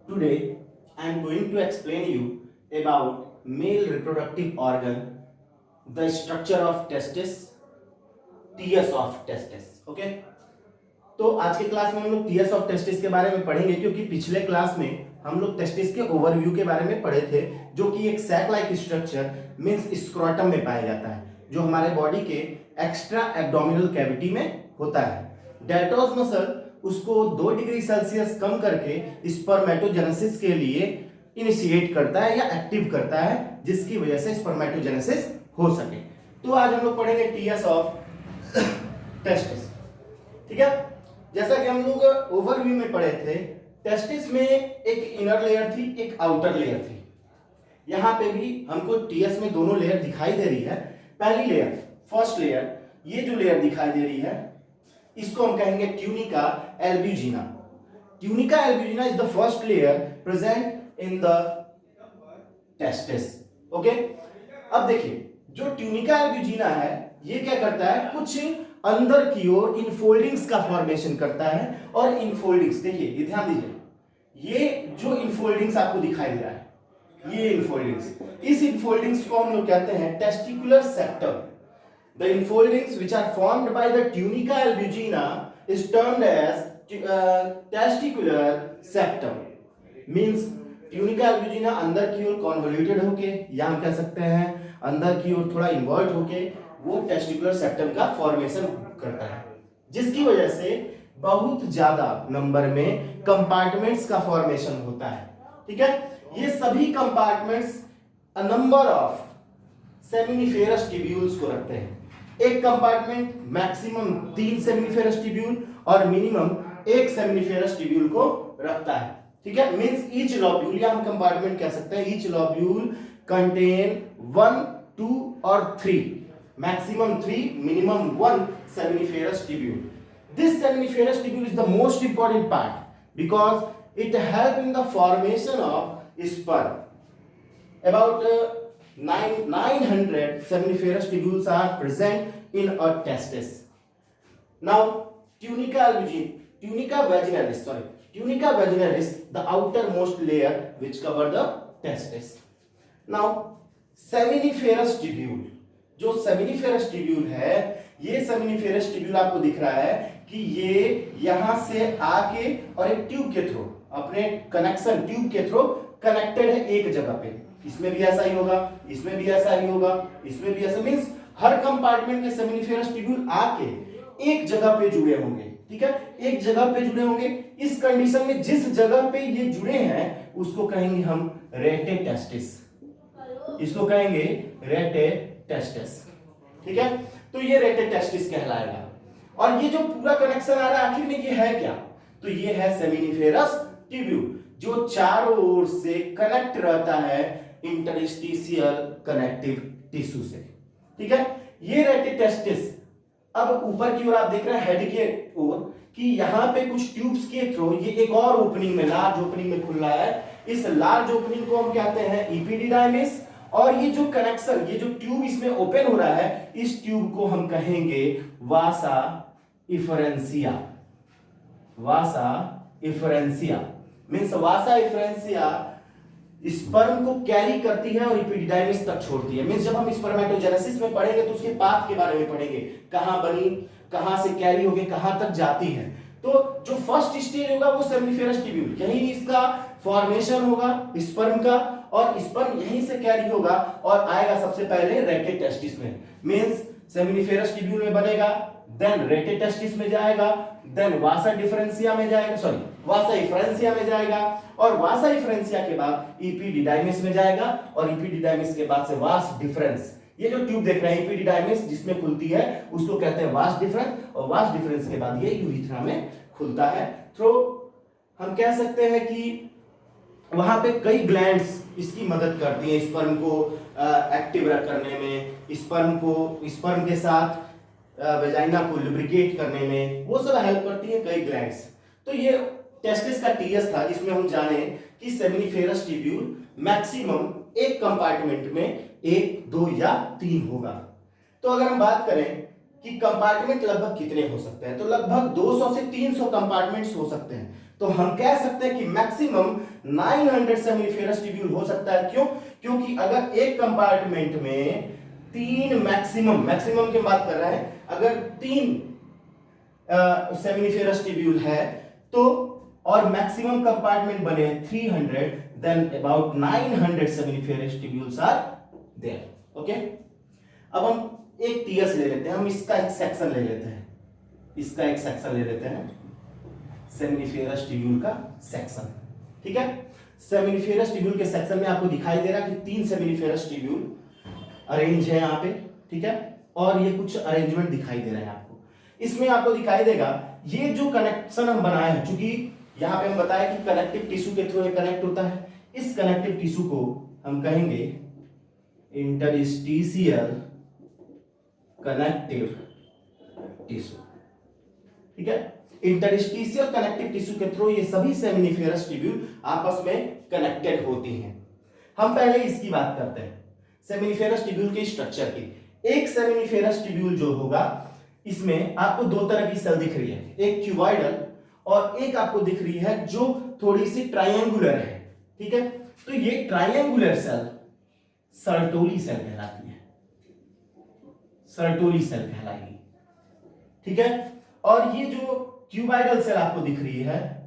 Today I am going to explain you about male reproductive organ, the structure of testis, TS of testis. Okay? तो आज के class में हम लोग TS of testis के बारे में पढ़ेंगे क्योंकि पिछले क्लास में हम लोग टेस्टिस के ओवरव्यू के बारे में पढ़े थे जो कि एक sac like structure means scrotum में पाया जाता है जो हमारे बॉडी के एक्स्ट्रा एब्डोमिनल कैविटी में होता है। डेल्टोस मसल उसको 2 डिग्री सेल्सियस कम करके स्पर्मेटोजेनेसिस के लिए इनिशिएट करता है या एक्टिव करता है जिसकी वजह से स्पर्मेटोजेनेसिस हो सके। तो आज हम लोग पढ़ेंगे टीएस ऑफ टेस्टिस। ठीक है, जैसा कि हम लोग ओवरव्यू में पढ़े थे, टेस्टिस में एक इनर लेयर थी, एक आउटर लेयर थी। यहां पे भी हमको टीएस में दोनों लेयर दिखाई दे रही है। पहली लेयर, फर्स्ट लेयर, ये जो लेयर दिखाई दे रही है इसको हम कहेंगे tunica albuginea. Tunica albuginea is the first layer present in the testis. Okay, अब देखिए जो ट्यूनिका एल्ब्यूजिना है ये क्या करता है, कुछ अंदर की ओर इनफोल्डिंग्स का फॉर्मेशन करता है। और इनफोल्डिंग्स देखिए, ये ध्यान दीजिए, ये जो इनफोल्डिंग्स आपको दिखाई दे रहा है ये इनफोल्डिंग्स, इस इनफोल्डिंग्स को हम लोग कहते हैं testicular septum. The infoldings which are formed by the tunica albuginea is termed as testicular septum. Means tunica albuginea अंदर की ओर कॉन्वोल्यूटेड होके या हम कह सकते हैं अंदर की ओर थोड़ा इन्वर्ट होके वो टेस्टिकुलर सेप्टम का फॉर्मेशन करता है जिसकी वजह से बहुत ज्यादा नंबर में कंपार्टमेंट्स का फॉर्मेशन होता है। ठीक है, ये सभी compartments a number of seminiferous tubules को रखते हैं। एक कंपार्टमेंट मैक्सिमम 3 सेमिनिफेरस ट्यूब्यूल और मिनिमम 1 सेमिनिफेरस ट्यूब्यूल को रखता है। ठीक है, मींस ईच लॉब्यूल या हम कंपार्टमेंट कह सकते हैं ईच लॉब्यूल कंटेन 1, 2 और 3, maximum 3, minimum 1 seminiferous tubule. This seminiferous tubule is the most important part because it helps in the formation of sperm. About 900 seminiferous tubules are present in a testis. Now tunica vaginalis, the outermost layer which cover the testis. Now seminiferous tubule, जो seminiferous tubule है, ये seminiferous tubule आपको दिख रहा है कि ये यहां से आके और एक ट्यूब के थ्रू अपने कनेक्शन ट्यूब के थ्रू कनेक्टेड है एक जगह पे। इसमें भी ऐसा ही होगा, इसमें भी ऐसा ही होगा, इसमें भी ऐसा, मींस हर कंपार्टमेंट के सेमिनिफेरस ट्यूब्यूल आके एक जगह पे जुड़े होंगे। ठीक है, एक जगह पे जुड़े होंगे। इस कंडीशन में जिस जगह पे ये जुड़े हैं उसको कहेंगे हम रेटे टेस्टिस, इसको कहेंगे रेटे टेस्टिस। ठीक है, तो ये रेटे टेस्टिस कहलाएगा। और ये जो पूरा कनेक्शन आ रहा है आखिर में ये है क्या, तो ये है सेमिनिफेरस ट्यूब्यूल जो चारों ओर से कनेक्ट रहता है इंटरस्टिशियल कनेक्टिव टिश्यू से। ठीक है, ये रेटे टेस्टिस अब ऊपर की ओर आप देख रहे हैं हेड के ओर कि यहां पे कुछ ट्यूब्स के थ्रू ये एक और ओपनिंग में, लार्ज ओपनिंग में खुल रहा है। इस लार्ज ओपनिंग को हम कहते हैं इपिडिडाइमिस। और ये जो कनेक्शन, ये जो ट्यूब इसमें ओपन हो रहा है, इस ट्यूब को हम कहेंगे वासा इफरेंसिया। वासा इफरेंसिया मींस वासा इफरेंसिया स्पर्म को कैरी करती है और इपिडिडाइमिस तक छोड़ती है। मींस जब हम स्पर्मेटोजेनेसिस में पढ़ेंगे तो उसके पाथ के बारे में पढ़ेंगे, कहां बनी, कहां से कैरी होके कहां तक जाती है। तो जो फर्स्ट स्टेज होगा वो सेमिनिफेरस ट्यूब्यूल, यही इसका फॉर्मेशन होगा स्पर्म का, और स्पर्म यहीं से कैरी होगा और आएगा सबसे पहले रेटे टेस्टिस में। मींस सेमिनिफेरस ट्यूब्यूल में बनेगा, देन रेटे टेस्टिस में जाएगा, देन वासा डिफरेंसिया में जाएगा, सॉरी वासा इफरेंसिया में जाएगा, और वासा इफरेंसिया के बाद इपिडिडाइमिस में जाएगा, और इपिडिडाइमिस के बाद से वास डिफरेंस। ये जो ट्यूब देख रहे हैं इपिडिडाइमिस जिसमें खुलती है उसको कहते हैं वास डिफरेंस, और वास डिफरेंस के बाद ये यूरिथ्रा में खुलता है। तो हम कह सकते हैं कि वहां पे कई ग्लैंड्स इसकी मदद करती हैं स्पर्म को एक्टिव करने में, स्पर्म के साथ वेजाइना को लुब्रिकेट करने में, वो सब हेल्प करती हैं कई ग्लैंड्स। तो ये टेस्टिस का टीएस था जिसमें हम जाने कि सेमिनिफेरस ट्यूब्यूल मैक्सिमम एक कंपार्टमेंट में 1, 2 या 3 होगा। तो अगर हम बात करें कि कंपार्टमेंट लगभग कितने हो सकते हैं, तो लगभग 200 से 300 कंपार्टमेंट्स हो सकते हैं। तो हम कह सकते हैं कि मैक्सिमम 900 सेमिनिफेरस ट्यूब्यूल हो सकता है। क्यों? क्योंकि अगर एक कंपार्टमेंट में तीन मैक्सिमम की बात कर रहे हैं, अगर तीन सेमिनिफेरस ट्यूब्यूल है तो और मैक्सिमम कंपार्टमेंट बने 300, then about 900 seminiferous tubules are there. Okay, अब हम एक टीएस ले लेते हैं, हम इसका एक सेक्शन ले लेते हैं, इसका एक सेक्शन ले लेते हैं, सेमिनिफेरस ट्यूब्यूल का सेक्शन। ठीक है, सेमिनिफेरस ट्यूब्यूल के सेक्शन में आपको दिखाई दे रहा है कि तीन सेमिनिफेरस ट्यूब्यूल अरेंज है यहाँ पे। ठीक है, और ये कुछ अरेंजमेंट दिखाई दे रहा है आपको। इसमें आपको दिखाई देगा ये जो कनेक्शन हम बनाए हैं, चूंकि यहाँ पे हम बताया कि कनेक्टिव टिश्यू के थ्रू कनेक्ट होता है, इस कनेक्टिव टिश्यू को हम कहेंगे इंटरस्टिशियल कनेक्टिव टिश्यू। ठीक है, इंटरस्टिशियल कनेक्टिव टिश्यू के थ्रू ये सभी सेमिनिफेरस ट्यूब्यूल आपस में कनेक्टेड होती हैं। हम पहले इसकी बात करते हैं, सेमिनिफेरस ट्यूब्यूल के स्ट्रक्चर की। एक सेमिनिफेरस ट्यूब्यूल जो होगा, इसमें आपको दो तरह की सेल दिख रही है, एक क्यूबॉइडल और एक आपको दिख रही है जो थोड़ी सी ट्रायंगुलर है। ठीक है, तो ये ट्रायंगुलर सेल सर्टोली सेल कहलाती है, सर्टोली सेल कहलाएगी। ठीक है, और ये जो क्यूबॉइडल सेल आपको दिख रही है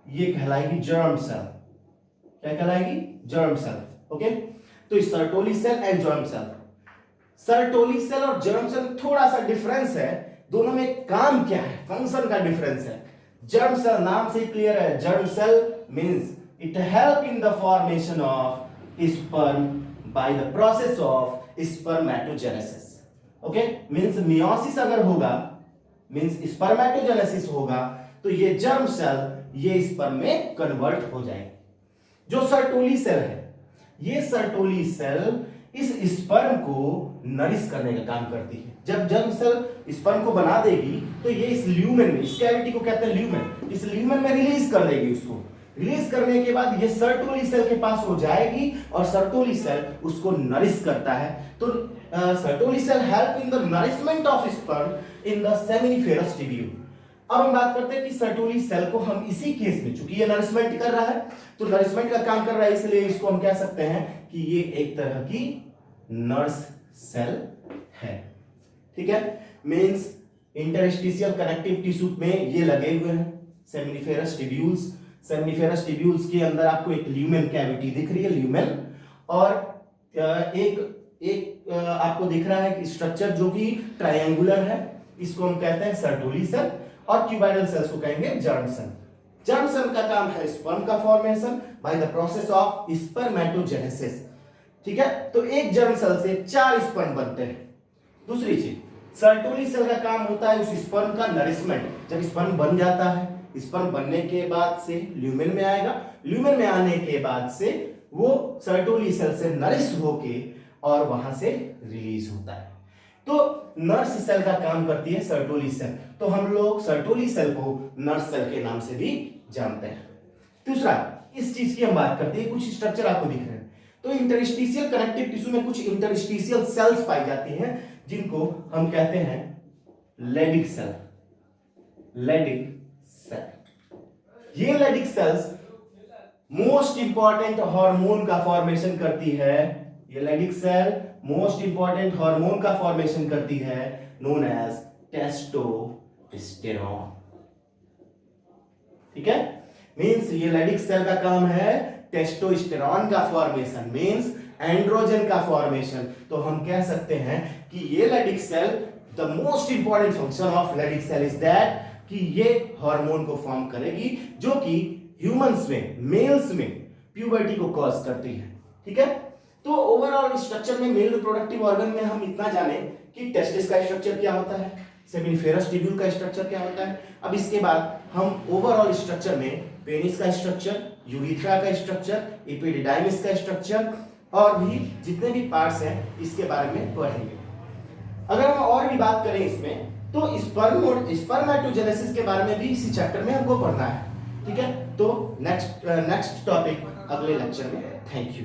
ये कहलाएगी जर्म सेल। क्या कहलाएगी? Germ cell. ओके, तो Sertoli cell and germ cell, Sertoli cell और जर्म सेल थोड़ा सा डिफरेंस है, दोनों में काम क्या है, फंक्शन का डिफरेंस है। जर्म सेल नाम से क्लियर है, germ cell means it help in the formation of sperm by the process of spermatogenesis. Okay, means meiosis अगर होगा, मींस स्पर्मेटोजेनेसिस होगा, तो ये जर्म सेल ये स्पर्म में कन्वर्ट हो जाएगी। जो सर्टोली सेल है, ये सर्टोली सेल इस स्पर्म को नरिश करने का काम करती है। जब जर्म सेल स्पर्म को बना देगी तो ये इस ल्यूमेन में, इस कैविटी को कहते हैं ल्यूमेन, इस ल्यूमेन में रिलीज कर देगी उसको। रिलीज करने के बाद ये सर्टोली सेल के पास हो जाएगी और सर्टोली सेल उसको नरिश करता है। तो Sertoli cell help in the nourishment of sperm in the seminiferous tubule. अब हम बात करते हैं कि सर्टोली सेल को हम इसी केस में, चूंकि ये नरिशमेंट कर रहा है, तो नरिशमेंट का काम कर रहा है, इसलिए इसको हम कह सकते हैं कि ये एक तरह की नर्स सेल है। ठीक है, मींस इंटरस्टिशियल कनेक्टिव टिश्यू में ये लगे हुए हैं सेमिनिफेरस ट्यूब्यूल्स। सेमिनिफेरस ट्यूब्यूल्स के अंदर आपको एक ल्यूमेन कैविटी दिख रही है, ल्यूमेन, और एक आपको दिख रहा है कि स्ट्रक्चर जो कि ट्रायंगुलर है, इसको हम कहते हैं सर्टोली सेल, और क्यूबॉइडल सेल्स को कहेंगे जर्म सेल। जर्म सेल का काम है स्पर्म का formation by the process of spermatogenesis. ठीक है, तो एक जर्म सेल से 4 स्पर्म बनते हैं। दूसरी चीज, सर्टोली सेल का काम होता है उस स्पर्म का नरिशमेंट। जब स्पर्म बन जाता है, स्पर्म बनने के बाद से ल्यूमेन में आएगा, ल्यूमेन में आने के बाद से वो सर्टोली सेल से नरिश होके और वहां से रिलीज होता है। तो नर्स सेल का काम करती है सर्टोली सेल, तो हम लोग सर्टोली सेल को नर्स सेल के नाम से भी जानते हैं। दूसरा, इस चीज की हम बात करते हैं, कुछ स्ट्रक्चर आपको दिख रहे हैं, तो इंटरस्टिशियल कनेक्टिव टिश्यू में कुछ इंटरस्टिशियल सेल्स पाई जाती हैं जिनको हम कहते हैं लेडिक सेल। लेडिक सेल, ये Leydig cells most important hormone का फॉर्मेशन करती है। ये Leydig cell most important hormone का फॉर्मेशन करती है, नोन एज टेस्टोस्टेरोन। ठीक है, मींस ये लेडिक सेल का काम है टेस्टोस्टेरोन का फॉर्मेशन, मींस एंड्रोजन का फॉर्मेशन। तो हम कह सकते हैं कि ये Leydig cell, the most important function of Leydig cell is that कि ये हार्मोन को फॉर्म करेगी जो कि ह्यूमंस में, मेल्स में प्यूबर्टी को कॉज करती है। ठीक है, तो ओवरऑल स्ट्रक्चर में मेल रिप्रोडक्टिव ऑर्गन में हम इतना जाने कि टेस्टिस का स्ट्रक्चर क्या होता है, सेमिनिफेरस ट्यूब्यूल का स्ट्रक्चर क्या होता है। अब इसके बाद हम ओवरऑल स्ट्रक्चर में पेनिस का स्ट्रक्चर, यूरिथ्रा का स्ट्रक्चर, एपिडिडाइमिस का स्ट्रक्चर और भी जितने भी पार्ट्स हैं इसके बारे में पढ़ेंगे। अगर हम और भी बात करें इसमें, तो स्पर्मेटोजेनेसिस के बारे में भी इसी चैप्टर में हमको पढ़ना है। ठीक है, तो नेक्स्ट टॉपिक अगले लेक्चर में। Thank you.